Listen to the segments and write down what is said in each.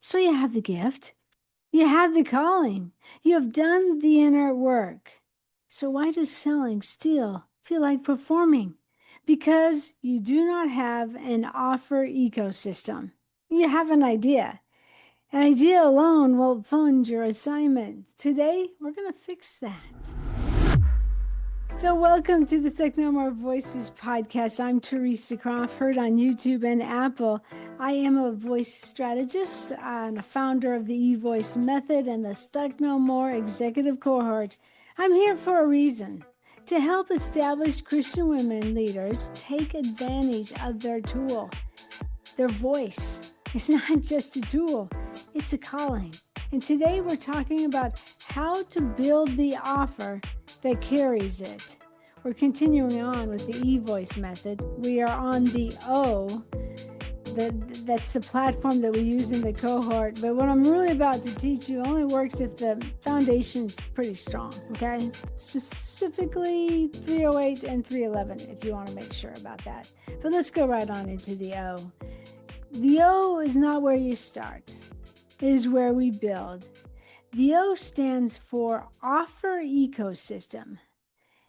So you have the gift, you have the calling, you have done the inner work. So why does selling still feel like performing? Because you do not have an offer ecosystem. You have an idea. An idea alone won't fund your assignment. Today, we're going to fix that. So, welcome to the Stuck No More Voices podcast. I'm Theresa Croft, heard on YouTube and Apple. I am a voice strategist and a founder of the E.V.O.I.C.E method and the Stuck No More executive cohort. I'm here for a reason, to help established Christian women leaders take advantage of their tool, their voice. It's not just a tool, it's a calling. And today we're talking about how to build the offer that carries it. We're continuing on with the E.V.O.I.C.E method. We are on the O. That's the platform that we use in the cohort. But what I'm really about to teach you only works if the foundation's pretty strong, okay? Specifically 308 and 311, if you want to make sure about that. But let's go right on into the O. The O is not where you start. It is where we build. The O stands for offer ecosystem.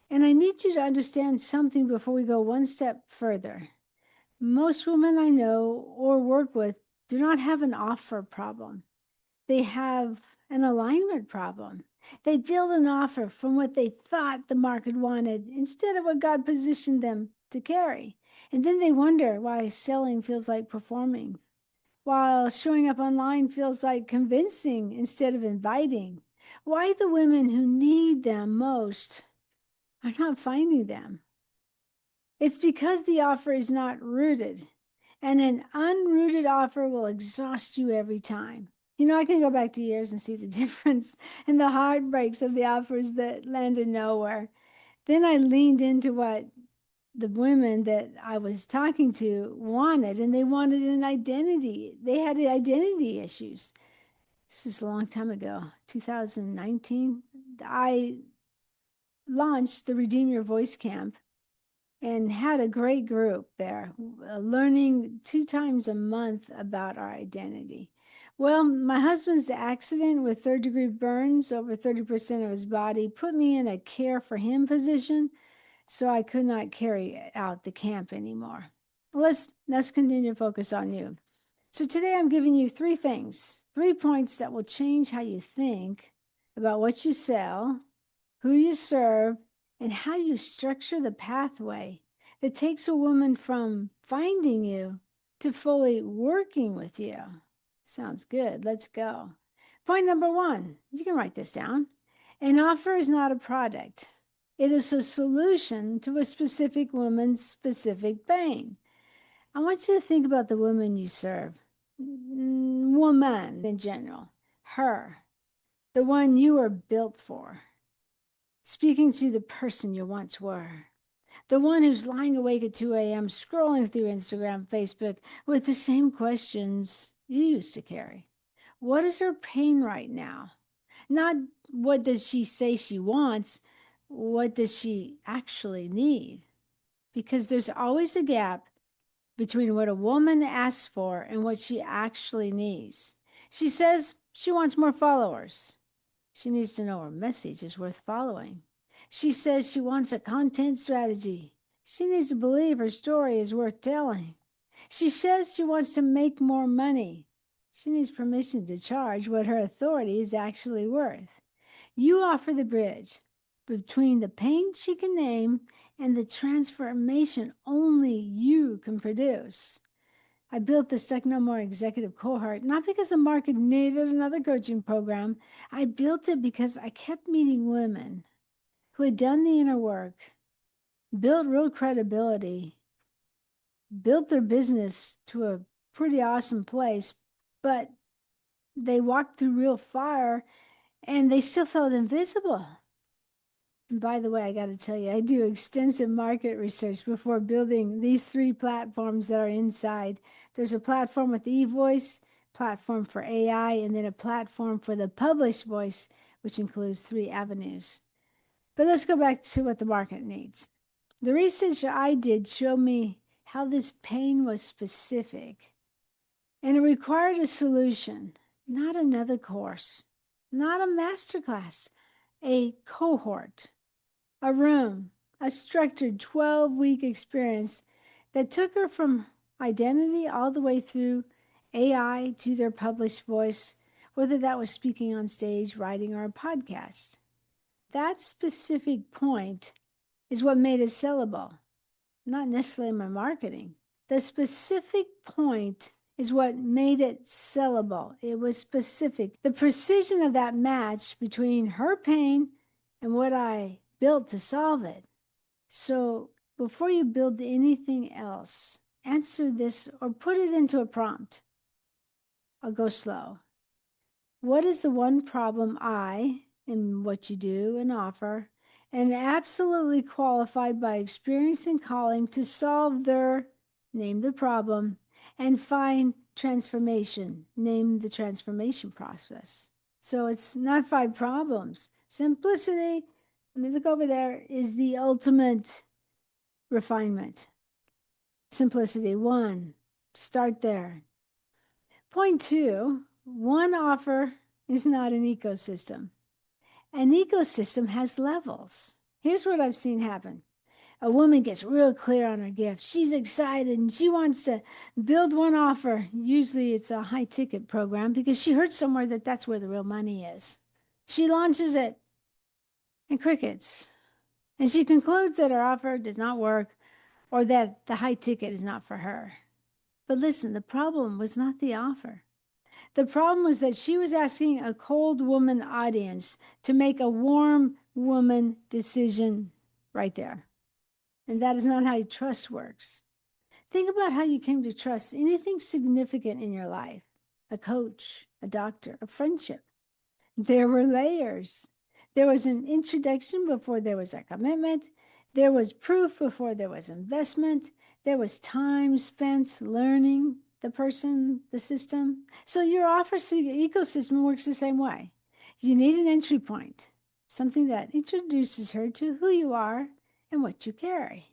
And I need you to understand something before we go one step further. Most women I know or work with do not have an offer problem. They have an alignment problem. They build an offer from what they thought the market wanted instead of what God positioned them to carry. And then they wonder why selling feels like performing, while showing up online feels like convincing instead of inviting. Why the women who need them most are not finding them. It's because the offer is not rooted, and an unrooted offer will exhaust you every time. You know, I can go back to years and see the difference in the heartbreaks of the offers that landed nowhere. Then I leaned into what the women that I was talking to wanted, and they wanted an identity. They had identity issues. This was a long time ago, 2019. I launched the Redeem Your Voice camp and had a great group there, learning 2 times a month about our identity. Well, my husband's accident with third-degree burns, over 30% of his body, put me in a care for him position, so I could not carry out the camp anymore. Let's continue to focus on you. So today I'm giving you 3 things, 3 points that will change how you think about what you sell, who you serve, and how you structure the pathway that takes a woman from finding you to fully working with you. Sounds good. Let's go. Point number 1, you can write this down. An offer is not a product. It is a solution to a specific woman's specific pain. I want you to think about the woman you serve. Woman in general. Her. The one you were built for. Speaking to the person you once were. The one who's lying awake at 2 a.m. scrolling through Instagram, Facebook with the same questions you used to carry. What is her pain right now? Not what does she say she wants, what does she actually need? Because there's always a gap between what a woman asks for and what she actually needs. She says she wants more followers. She needs to know her message is worth following. She says she wants a content strategy. She needs to believe her story is worth telling. She says she wants to make more money. She needs permission to charge what her authority is actually worth. You offer the bridge between the pain she can name and the transformation only you can produce. I built the Stuck No More executive cohort, not because the market needed another coaching program. I built it because I kept meeting women who had done the inner work, built real credibility, built their business to a pretty awesome place, but they walked through real fire and they still felt invisible. And by the way, I got to tell you, I do extensive market research before building these 3 platforms that are inside. There's a platform with E.V.O.I.C.E, platform for AI, and then a platform for the published voice, which includes 3 avenues. But let's go back to what the market needs. The research I did showed me how this pain was specific, and it required a solution. not another course, not a masterclass, a cohort, a room, a structured 12-week experience that took her from identity all the way through AI to their published voice, whether that was speaking on stage, writing, or a podcast. That specific point is what made it sellable, not necessarily my marketing. The specific point is what made it sellable. It was specific. The precision of that match between her pain and what I built to solve it. So before you build anything else, answer this or put it into a prompt. I'll go slow. What is the one problem I, in what you do and offer, and absolutely qualified by experience and calling to solve their, name the problem, and find transformation, name the transformation process. So it's not 5 problems. Simplicity, let me look over there, is the ultimate refinement. Simplicity, 1, start there. Point 2, one offer is not an ecosystem. An ecosystem has levels. Here's what I've seen happen. A woman gets real clear on her gift. She's excited and she wants to build one offer. Usually it's a high ticket program because she heard somewhere that that's where the real money is. She launches it and crickets. And she concludes that her offer does not work or that the high ticket is not for her. But listen, the problem was not the offer. The problem was that she was asking a cold woman audience to make a warm woman decision right there. And that is not how trust works. Think about how you came to trust anything significant in your life, a coach, a doctor, a friendship. There were layers. There was an introduction before there was a commitment. There was proof before there was investment. There was time spent learning the person, the system. So your offer ecosystem works the same way. You need an entry point, something that introduces her to who you are and what you carry.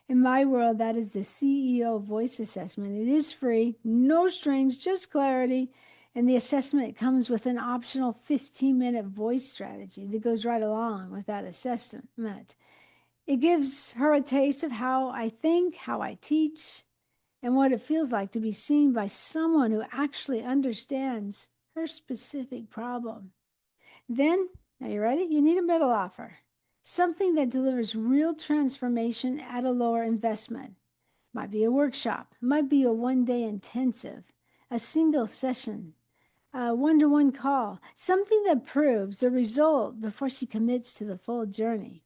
In my world, that is the CEO voice assessment. It is free, no strings, just clarity. And the assessment comes with an optional 15-minute voice strategy that goes right along with that assessment. It gives her a taste of how I think, how I teach, and what it feels like to be seen by someone who actually understands her specific problem. Then, are you ready? You need a middle offer, something that delivers real transformation at a lower investment. Might be a workshop, might be a one-day intensive, a single session, a one-to-one call, something that proves the result before she commits to the full journey.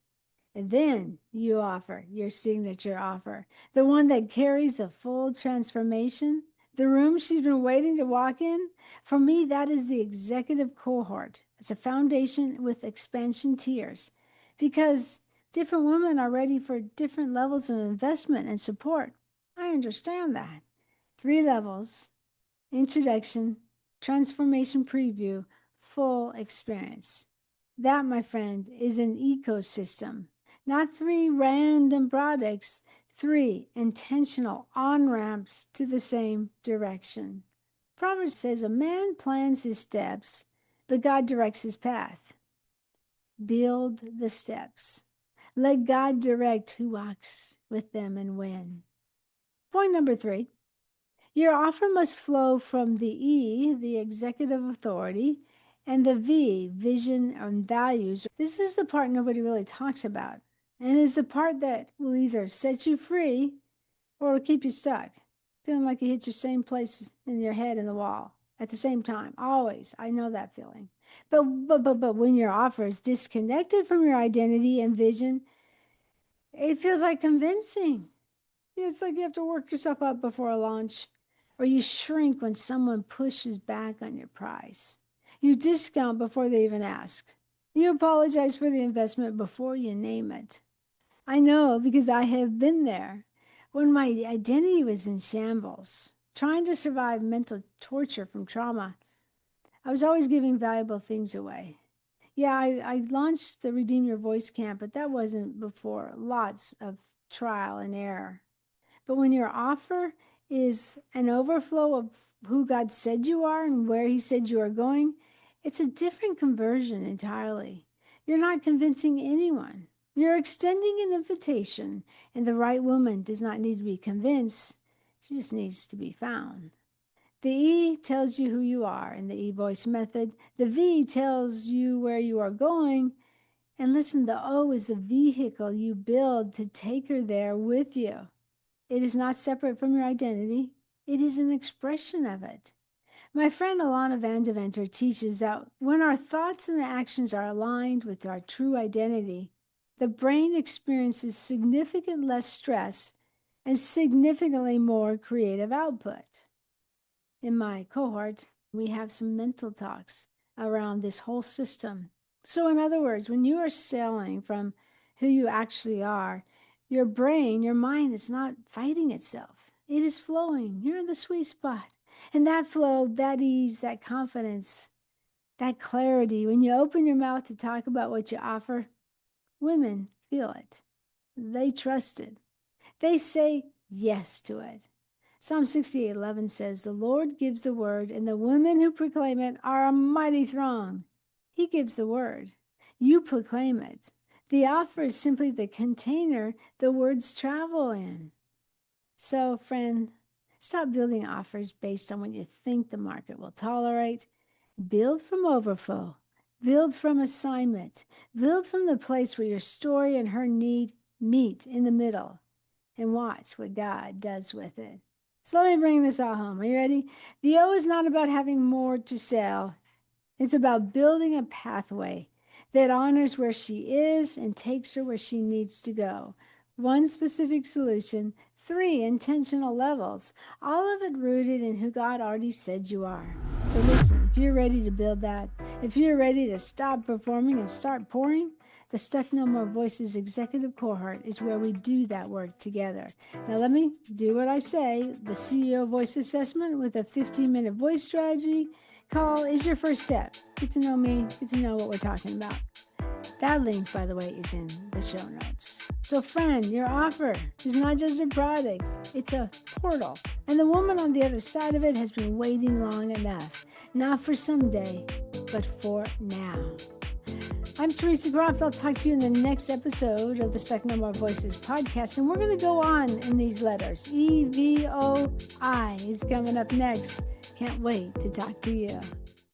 And then you offer your signature offer, the one that carries the full transformation, the room she's been waiting to walk in. For me, that is the executive cohort. It's a foundation with expansion tiers because different women are ready for different levels of investment and support. I understand that. 3 levels: introduction, transformation preview, full experience. That, my friend, is an ecosystem. Not 3 random products, 3 intentional on-ramps to the same direction. Proverbs says a man plans his steps, but God directs his path. Build the steps. Let God direct who walks with them and when. Point number 3. Your offer must flow from the E, the executive authority, and the V, vision and values. This is the part nobody really talks about, and is the part that will either set you free or will keep you stuck, feeling like you hit your same place in your head in the wall at the same time. Always. I know that feeling. But when your offer is disconnected from your identity and vision, it feels like convincing. It's like you have to work yourself up before a launch, or you shrink when someone pushes back on your price. You discount before they even ask. You apologize for the investment before you name it. I know because I have been there. When my identity was in shambles, trying to survive mental torture from trauma, I was always giving valuable things away. Yeah, I launched the Redeem Your Voice camp, but that wasn't before lots of trial and error. But when your offer is an overflow of who God said you are and where he said you are going, it's a different conversion entirely. You're not convincing anyone. You're extending an invitation, and the right woman does not need to be convinced. She just needs to be found. The E tells you who you are in the E.V.O.I.C.E method. The V tells you where you are going. And listen, the O is the vehicle you build to take her there with you. It is not separate from your identity. It is an expression of it. My friend Alana Van Deventer teaches that when our thoughts and actions are aligned with our true identity, the brain experiences significant less stress and significantly more creative output. In my cohort, we have some mental talks around this whole system. So in other words, when you are selling from who you actually are, your brain, your mind is not fighting itself. It is flowing. You're in the sweet spot. And that flow, that ease, that confidence, that clarity, when you open your mouth to talk about what you offer, women feel it. They trust it. They say yes to it. Psalm 68:11 says, "The Lord gives the word, and the women who proclaim it are a mighty throng." He gives the word. You proclaim it. The offer is simply the container the words travel in. So, friend, stop building offers based on what you think the market will tolerate. Build from overflow. Build from assignment. Build from the place where your story and her need meet in the middle, and watch what God does with it. So let me bring this all home. Are you ready? The O is not about having more to sell. It's about building a pathway that honors where she is and takes her where she needs to go. One specific solution, 3 intentional levels, all of it rooted in who God already said you are. So listen, if you're ready to build that, if you're ready to stop performing and start pouring, the Stuck No More Voices Executive Cohort is where we do that work together. Now let me do what I say. The CEO Voice Assessment with a 15-minute voice strategy call is your first step. Get to know me, get to know what we're talking about. That link, by the way, is in the show notes. So friend, your offer is not just a product, it's a portal. And the woman on the other side of it has been waiting long enough. Not for someday, but for now. I'm Theresa Croft. I'll talk to you in the next episode of the Stuck No More Voices podcast. And we're going to go on in these letters. E-V-O-I is coming up next. Can't wait to talk to you.